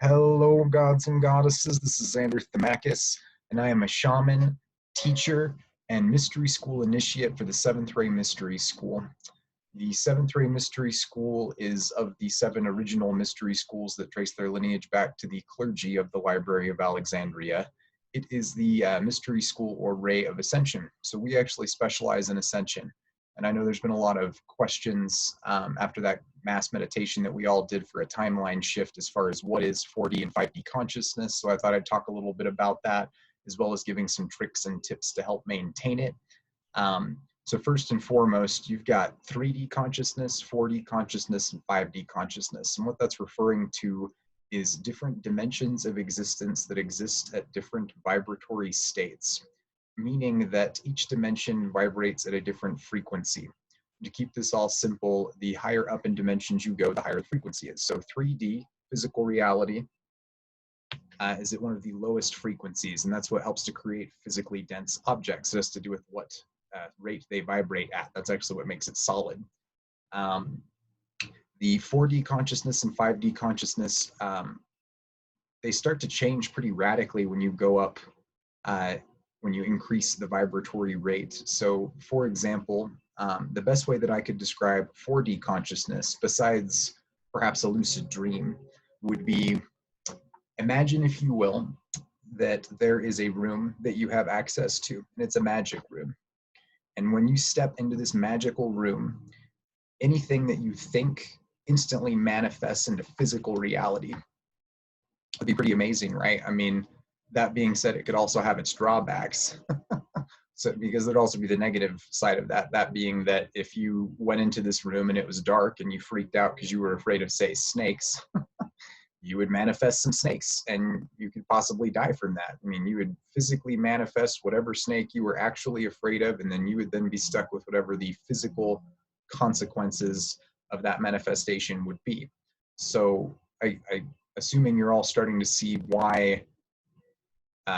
Hello, gods and goddesses. This is Xander Thamakis, and I am a shaman, teacher, and mystery school initiate for the 7th Ray Mystery School. The 7th Ray Mystery School is of the 7 original mystery schools that trace their lineage back to the clergy of the Library of Alexandria. It is the mystery school or ray of Ascension. So we actually specialize in Ascension. And I know there's been a lot of questions after that mass meditation that we all did for a timeline shift as far as what is 4D and 5D consciousness. So I thought I'd talk a little bit about that, as well as giving some tricks and tips to help maintain it. So first and foremost, you've got 3D consciousness, 4D consciousness, and 5D consciousness. And what that's referring to is different dimensions of existence that exist at different vibratory states, meaning that each dimension vibrates at a different frequency. To keep this all simple, the higher up in dimensions you go, the higher the frequency is. So 3D, physical reality, is at one of the lowest frequencies, and that's what helps to create physically dense objects. It has to do with what rate they vibrate at. That's actually what makes it solid. The 4D consciousness and 5D consciousness, they start to change pretty radically when you go up, when you increase the vibratory rate. So for example, the best way that I could describe 4D consciousness, besides perhaps a lucid dream, would be, imagine, if you will, that there is a room that you have access to, and it's a magic room. And when you step into this magical room, anything that you think instantly manifests into physical reality. It'd be pretty amazing, right? I mean, that being said, it could also have its drawbacks. So, because there'd also be the negative side of that, that being that if you went into this room and it was dark and you freaked out because you were afraid of, say, snakes, you would manifest some snakes and you could possibly die from that. I mean, you would physically manifest whatever snake you were actually afraid of, and then you would then be stuck with whatever the physical consequences of that manifestation would be. So assuming you're all starting to see why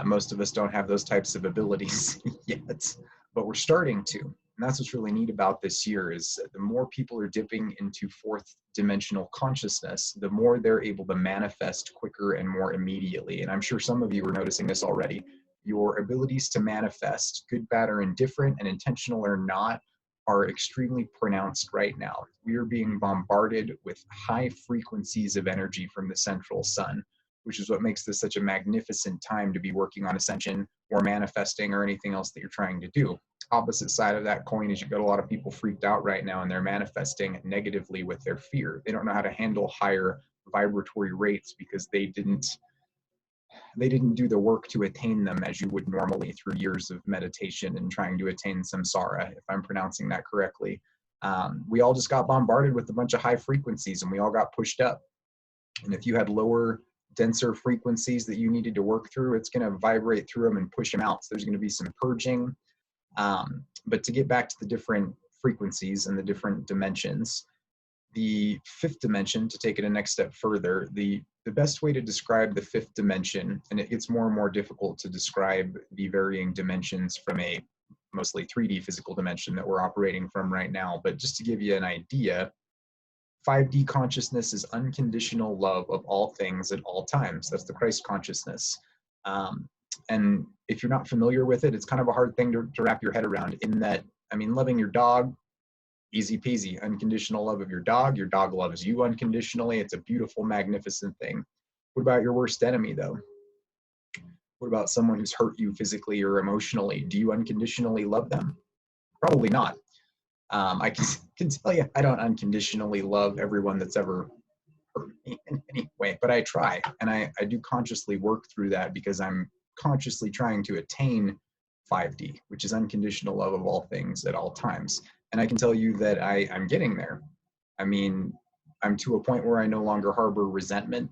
most of us don't have those types of abilities yet, but we're starting to. And that's what's really neat about this year, is the more people are dipping into 4th dimensional consciousness, the more they're able to manifest quicker and more immediately. And I'm sure some of you are noticing this already. Your abilities to manifest, good, bad, or indifferent, and intentional or not, are extremely pronounced right now. We are being bombarded with high frequencies of energy from the central sun, which is what makes this such a magnificent time to be working on Ascension or manifesting or anything else that you're trying to do. Opposite side of that coin is you've got a lot of people freaked out right now, and they're manifesting negatively with their fear. They don't know how to handle higher vibratory rates because they didn't do the work to attain them as you would normally through years of meditation and trying to attain samsara, if I'm pronouncing that correctly. We all just got bombarded with a bunch of high frequencies, and we all got pushed up. And if you had lower, denser frequencies that you needed to work through, it's going to vibrate through them and push them out. So there's going to be some purging. But to get back to the different frequencies and the different dimensions, the 5th dimension, to take it a next step further, the best way to describe the 5th dimension, and it gets more and more difficult to describe the varying dimensions from a mostly 3D physical dimension that we're operating from right now, but just to give you an idea, 5D consciousness is unconditional love of all things at all times. That's the Christ consciousness. And if you're not familiar with it, it's kind of a hard thing to wrap your head around, in that, I mean, loving your dog, easy peasy, unconditional love of your dog loves you unconditionally. It's a beautiful, magnificent thing. What about your worst enemy, though? What about someone who's hurt you physically or emotionally? Do you unconditionally love them? Probably not. I can tell you, I don't unconditionally love everyone that's ever hurt me in any way, but I try, and I do consciously work through that because I'm consciously trying to attain 5D, which is unconditional love of all things at all times. And I can tell you that I'm getting there. I mean, I'm to a point where I no longer harbor resentment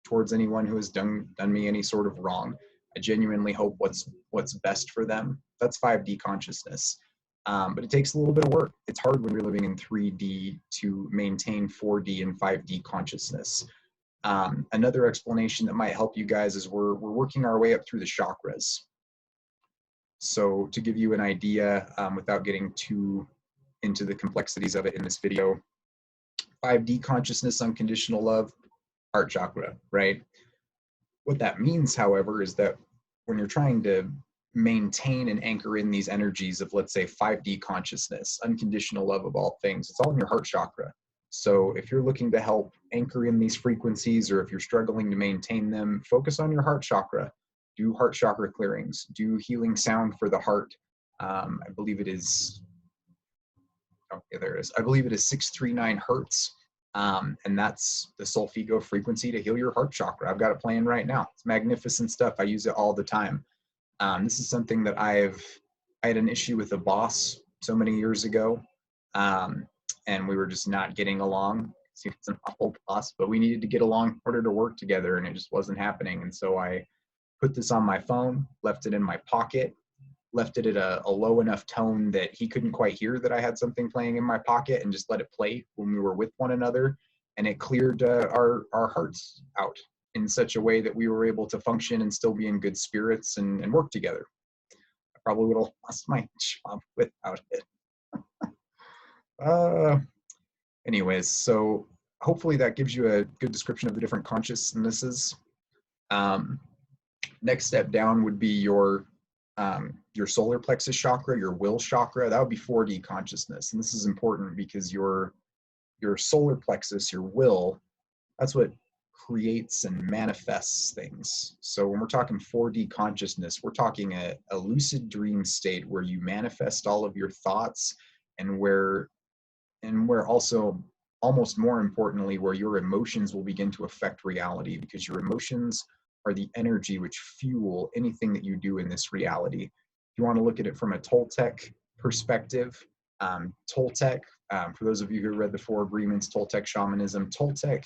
towards anyone who has done me any sort of wrong. I genuinely hope what's best for them. That's 5D consciousness. But it takes a little bit of work. It's hard when you're living in 3D to maintain 4D and 5D consciousness. Another explanation that might help you guys is we're working our way up through the chakras. So to give you an idea, without getting too into the complexities of it in this video, 5D consciousness, unconditional love, heart chakra, right? What that means, however, is that when you're trying to maintain and anchor in these energies of, let's say, 5D consciousness, unconditional love of all things, it's all in your heart chakra. So if you're looking to help anchor in these frequencies, or if you're struggling to maintain them, focus on your heart chakra. Do heart chakra clearings. Do healing sound for the heart. I believe it is, oh, yeah, there it is. I believe it is 639 hertz. And that's the Solfigo frequency to heal your heart chakra. I've got it playing right now. It's magnificent stuff. I use it all the time. This is something that I had an issue with a boss so many years ago, and we were just not getting along. It's an awful boss, but we needed to get along in order to work together, and it just wasn't happening. And so I put this on my phone, left it in my pocket, left it at a low enough tone that he couldn't quite hear that I had something playing in my pocket, and just let it play when we were with one another. And it cleared our hearts out in such a way that we were able to function and still be in good spirits and work together. I probably would have lost my job without it. Anyways, so hopefully that gives you a good description of the different consciousnesses. Next step down would be your solar plexus chakra, your will chakra. That would be 4D consciousness. And this is important because your solar plexus, your will, that's what creates and manifests things. So when we're talking 4D consciousness, we're talking a lucid dream state where you manifest all of your thoughts, and where also, almost more importantly, where your emotions will begin to affect reality, because your emotions are the energy which fuel anything that you do in this reality. If you want to look at it from a Toltec perspective, Toltec, for those of you who read the Four Agreements, Toltec shamanism, Toltec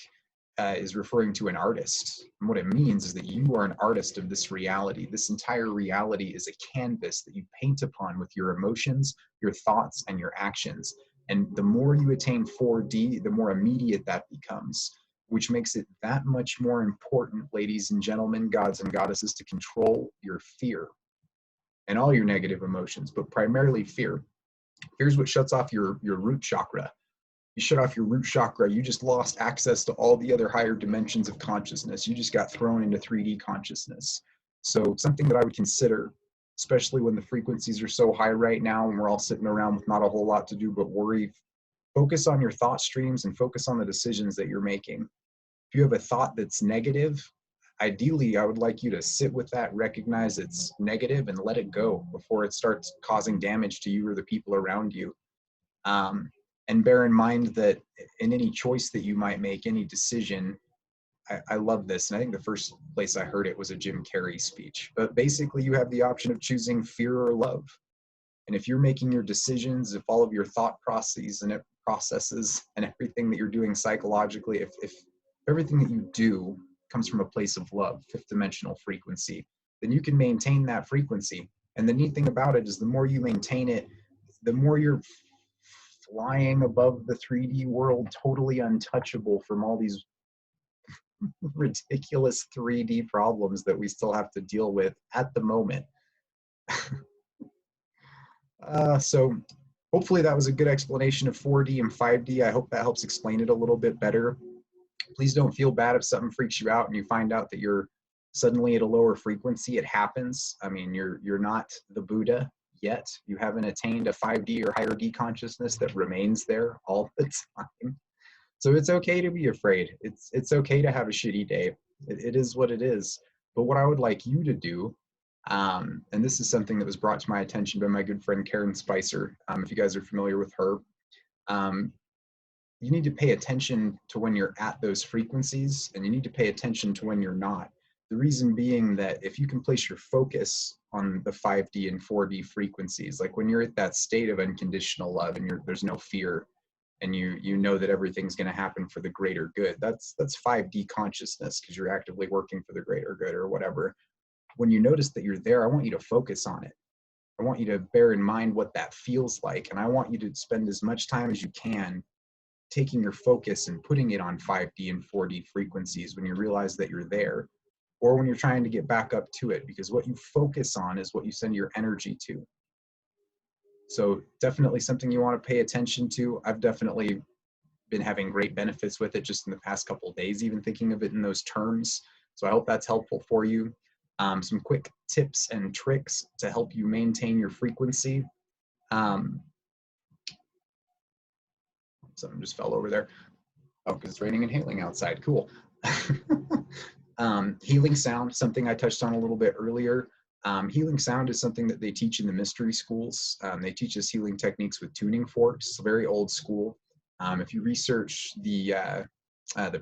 is referring to an artist. And what it means is that you are an artist of this reality. This entire reality is a canvas that you paint upon with your emotions, your thoughts, and your actions. And the more you attain 4D, the more immediate that becomes, which makes it that much more important, ladies and gentlemen, gods and goddesses, to control your fear and all your negative emotions, but primarily fear. Fear's what shuts off your root chakra. You shut off your root chakra, you just lost access to all the other higher dimensions of consciousness. You just got thrown into 3D consciousness. So something that I would consider, especially when the frequencies are so high right now and we're all sitting around with not a whole lot to do but worry, focus on your thought streams and focus on the decisions that you're making. If you have a thought that's negative, ideally, I would like you to sit with that, recognize it's negative, and let it go before it starts causing damage to you or the people around you. And bear in mind that in any choice that you might make, any decision, I love this, and I think the first place I heard it was a Jim Carrey speech, but basically you have the option of choosing fear or love. And if you're making your decisions, if all of your thought processes and everything that you're doing psychologically, if everything that you do comes from a place of love, fifth dimensional frequency, then you can maintain that frequency. And the neat thing about it is the more you maintain it, the more you're flying above the 3D world, totally untouchable from all these ridiculous 3D problems that we still have to deal with at the moment. So hopefully that was a good explanation of 4D and 5D. I hope that helps explain it a little bit better. Please don't feel bad if something freaks you out and you find out that you're suddenly at a lower frequency. It happens. I mean, you're not the Buddha yet. You haven't attained a 5D or higher D consciousness that remains there all the time. So it's okay to be afraid. It's okay to have a shitty day. It is what it is. But what I would like you to do, and this is something that was brought to my attention by my good friend Karen Spicer, if you guys are familiar with her, you need to pay attention to when you're at those frequencies, and you need to pay attention to when you're not. The reason being that if you can place your focus on the 5D and 4D frequencies, like when you're at that state of unconditional love and there's no fear, and you know that everything's going to happen for the greater good, that's 5D consciousness, because you're actively working for the greater good or whatever. When you notice that you're there, I want you to focus on it. I want you to bear in mind what that feels like, and I want you to spend as much time as you can taking your focus and putting it on 5D and 4D frequencies when you realize that you're there, or when you're trying to get back up to it, because what you focus on is what you send your energy to. So definitely something you want to pay attention to. I've definitely been having great benefits with it just in the past couple of days, even thinking of it in those terms. So I hope that's helpful for you. Some quick tips and tricks to help you maintain your frequency. Something just fell over there. Oh, because it's raining and hailing outside. Cool. Healing sound, something I touched on a little bit earlier. Healing sound is something that they teach in the mystery schools. They teach us healing techniques with tuning forks. It's very old school. If you research the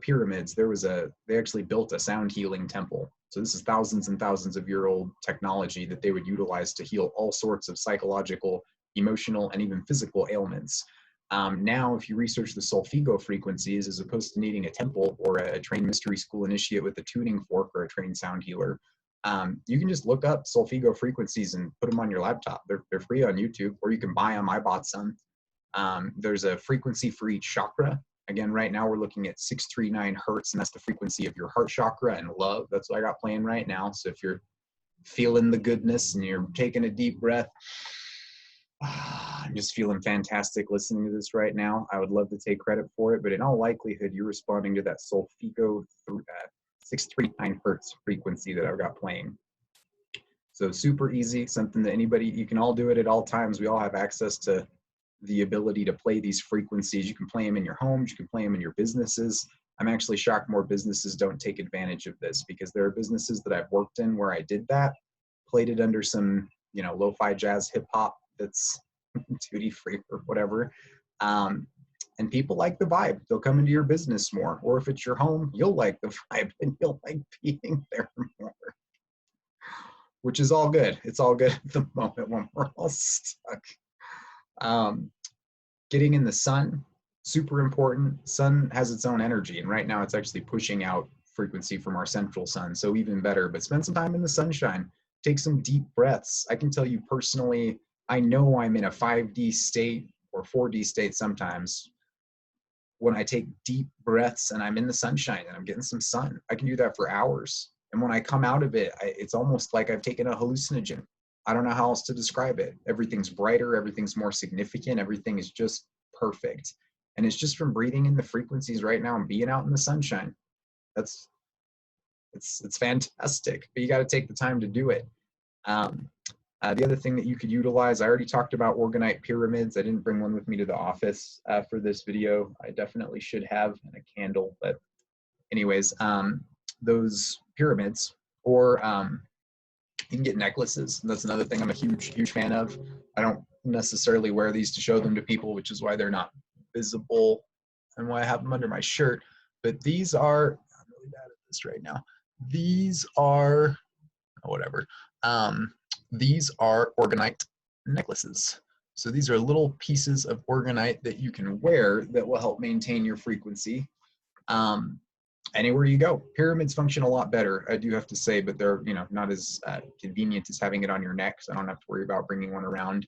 pyramids, they actually built a sound healing temple. So this is thousands and thousands of year old technology that they would utilize to heal all sorts of psychological, emotional, and even physical ailments. Now, if you research the Solfego frequencies, as opposed to needing a temple or a trained mystery school initiate with a tuning fork or a trained sound healer, you can just look up Solfego frequencies and put them on your laptop. They're free on YouTube, or you can buy them. I bought some. There's a frequency for each chakra. Again, right now we're looking at 639 hertz, and that's the frequency of your heart chakra and love. That's what I got playing right now. So if you're feeling the goodness and you're taking a deep breath, I'm just feeling fantastic listening to this right now. I would love to take credit for it, but in all likelihood, you're responding to that Solfego 639 hertz frequency that I've got playing. So super easy, something that you can all do it at all times. We all have access to the ability to play these frequencies. You can play them in your homes, you can play them in your businesses. I'm actually shocked more businesses don't take advantage of this, because there are businesses that I've worked in where I did that, played it under some, lo-fi jazz hip hop that's duty free or whatever. And people like the vibe. They'll come into your business more. Or if it's your home, you'll like the vibe and you'll like being there more. Which is all good. It's all good at the moment when we're all stuck. Getting in the sun, super important. Sun has its own energy, and right now it's actually pushing out frequency from our central sun, so even better. But spend some time in the sunshine. Take some deep breaths. I can tell you personally, I know I'm in a 5D state or 4D state sometimes when I take deep breaths and I'm in the sunshine and I'm getting some sun. I can do that for hours. And when I come out of it, it's almost like I've taken a hallucinogen. I don't know how else to describe it. Everything's brighter, everything's more significant, everything is just perfect. And it's just from breathing in the frequencies right now and being out in the sunshine. It's fantastic, but you got to take the time to do it. The other thing that you could utilize, I already talked about Orgonite pyramids. I didn't bring one with me to the office for this video. I definitely should have, and a candle, but anyways, those pyramids, or you can get necklaces. That's another thing I'm a huge fan of. I don't necessarily wear these to show them to people, which is why they're not visible and why I have them under my shirt. But these are, I'm really bad at this right now. These are, whatever. These are Orgonite necklaces. So these are little pieces of Orgonite that you can wear that will help maintain your frequency. Anywhere you go. Pyramids function a lot better, I do have to say, but they're not as convenient as having it on your neck, so I don't have to worry about bringing one around.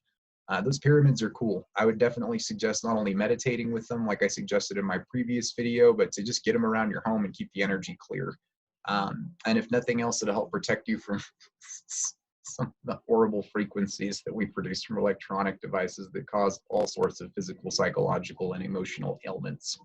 Those pyramids are cool. I would definitely suggest not only meditating with them, like I suggested in my previous video, but to just get them around your home and keep the energy clear. And if nothing else, it'll help protect you from some of the horrible frequencies that we produce from electronic devices that cause all sorts of physical, psychological, and emotional ailments.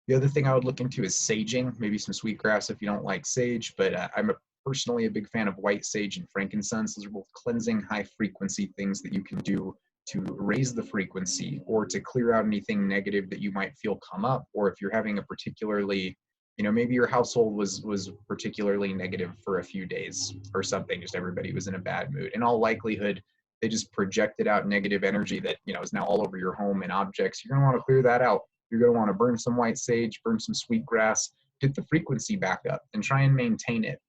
The other thing I would look into is saging, maybe some sweetgrass if you don't like sage, but I'm personally a big fan of white sage and frankincense. Those are both cleansing, high-frequency things that you can do to raise the frequency or to clear out anything negative that you might feel come up, or if you're having a particularly, maybe your household was particularly negative for a few days or something, just everybody was in a bad mood. In all likelihood, they just projected out negative energy that, is now all over your home and objects. You're gonna wanna clear that out. You're going to want to burn some white sage, burn some sweetgrass, get the frequency back up, and try and maintain it.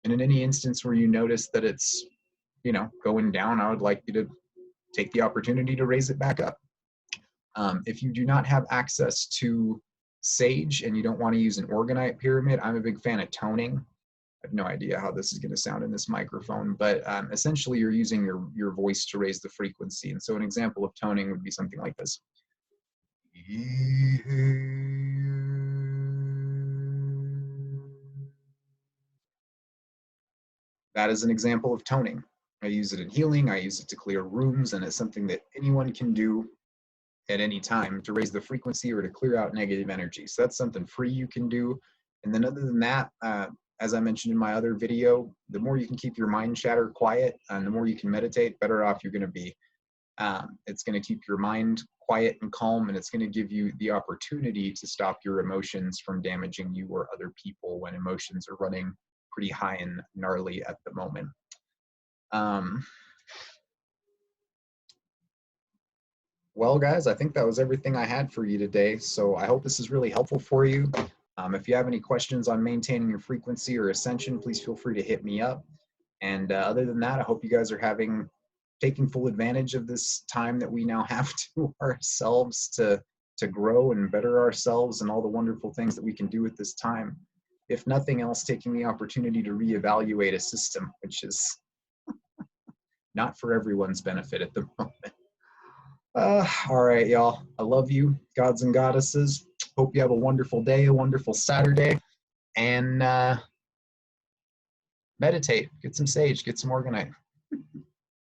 And in any instance where you notice that it's, going down, I would like you to take the opportunity to raise it back up. If you do not have access to sage and you don't want to use an Orgonite pyramid, I'm a big fan of toning. I have no idea how this is going to sound in this microphone, but essentially you're using your voice to raise the frequency. And so an example of toning would be something like this. That is an example of toning. I use it in healing, I use it to clear rooms, and it's something that anyone can do at any time to raise the frequency or to clear out negative energy. So that's something free you can do. And then other than that, as I mentioned in my other video, the more you can keep your mind chatter quiet and the more you can meditate, better off you're going to be. It's going to keep your mind quiet and calm, and it's going to give you the opportunity to stop your emotions from damaging you or other people when emotions are running pretty high and gnarly at the moment. Well, guys, I think that was everything I had for you today. So I hope this is really helpful for you. If you have any questions on maintaining your frequency or ascension, please feel free to hit me up. And other than that, I hope you guys are taking full advantage of this time that we now have to ourselves to grow and better ourselves and all the wonderful things that we can do with this time. If nothing else, taking the opportunity to reevaluate a system, which is not for everyone's benefit at the moment. All right, y'all. I love you, gods and goddesses. Hope you have a wonderful day, a wonderful Saturday, and meditate. Get some sage, get some Orgonite.